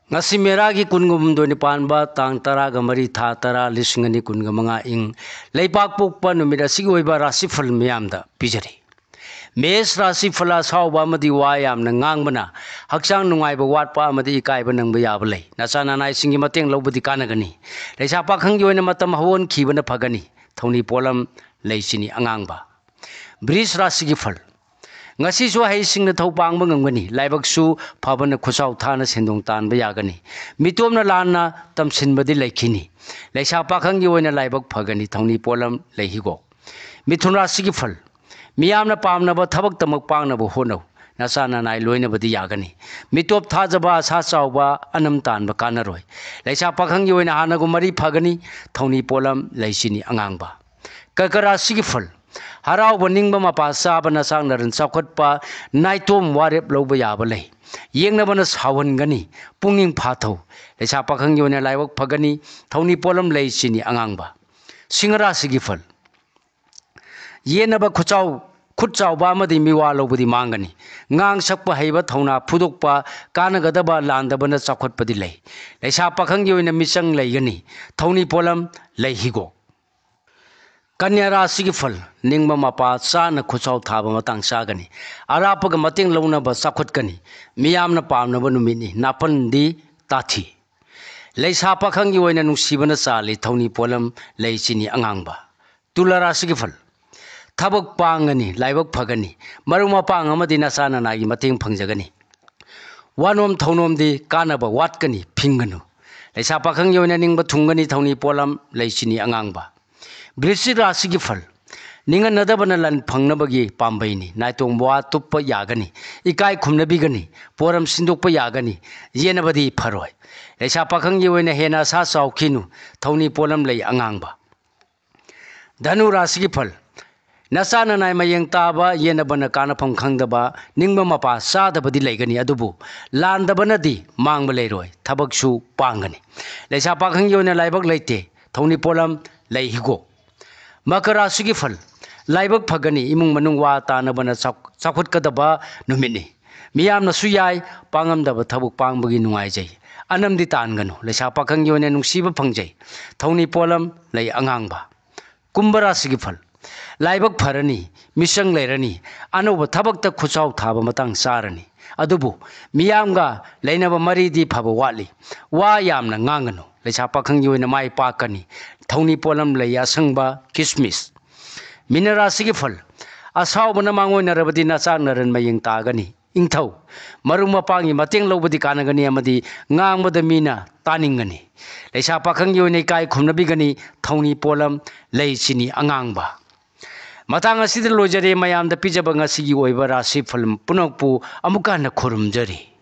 ngasi meragi kungum do ni panba tang tara ga mari tha tara lisingani kunga manga ing leipak pokpa numida sigoiba rasi phal miyam da pijari mes rasi phala sawba amadi wa yamna ngangbana hakchang nungai ba watpa amadi ikai ba nangba yaba lei nasana nai singi mateng lobudi kanagani leisa pakhang yoina matam hawon khibana phagani thoni polam leisini angangba bris rasi gi phal ngasi su hai sing na thau pang ba ngamgani laibak su phabana khusau thana sendong tan ba yagani mitom na lanna tamsin badi laikhini leisa pakhang gi oina laibak phagani thongni polam leihigo mithun rasi gi phal miyamna pamna ba thabak tamak pangna ba honau nasana nai loina badi yagani mitop thajaba sa chawba anam tan ba kanaroi leisa pakhang gi oina hana gu mari phagani thongni polam leisini angangba kakara sigi phal harau boningba mapa saba na sang naran chakhatpa naitom warep loba yaba lei yengna bana sawan gani punging phathau leisa pakhang yona laiwak phagani thoni polam lei chini angangba singara sigi phal yena ba khuchau khutchau ba madi miwa lobudi mangani ngang sakpa heiba thona phudokpa kanagadaba landabana chakhatpadi lei leisa pakhang yona misang leigani thoni polam lei higo Kanya rasi gi phal ningba mapa chana khuchau thaba matang sagani arapaga mateng launa ba sakhutkani miyamna pamna ba numini napan di tathi leisa pakhang gi oina nungsibana chali thoni polam leichini angangba tula rasi gi phal thabak pangani laibak phagani maruma pang amadi nasana nagi mateng phangjagani wanom thonom di kanaba watkani phinganu leisa pakhang gi oina ningba thungani thoni polam leichini angangba Brisi rasi gi phal ninga nadabana lan phangnabagi pambaini naitong wa tuppa yagani ikai khumnabi gani poram sindokpa yagani yenabadi pharoi leisa pakhang gi oina hena sa chaukhinu thoni polam lei angangba dhanu rasi gi phal nasana nai mayeng taba yenabana kana phang khangdaba ningba mapa sadabadi leigani adubu landabana di mangba leiroi thabaksu pangani leisa pakhang gi oina laibak leite thoni polam lei higo Makara sigi phal laibak phagani imung manung wa tanabana chakhut kadaba numini miyamna suyai pangamdaba thabuk pangbagi nungai jai anamdi tanganu leisa pakhang yone nungsiba phangjai thoni polam lei angangba kumbara sigi phal laibak pharani misang leirani anoba thabakta khuchau thaba matang sarani adubu miyamga leinaba maridi phaba wali wa yamna nganganu leisa pakhang yone mai pakani thoni polam lei asangba kismis minara sigi phal asau bana mangoi narabadi na chang naran mayeng tagani ingthau maruma pangi mateng lobadi kanagani amadi ngangmada mina taningani leisa pakhang yone kai khumnabi gani thoni polam lei chini angangba matang asida lojare mayam da pijaba ngasi gi oiba rasi phal punakpu amuka na khurumjari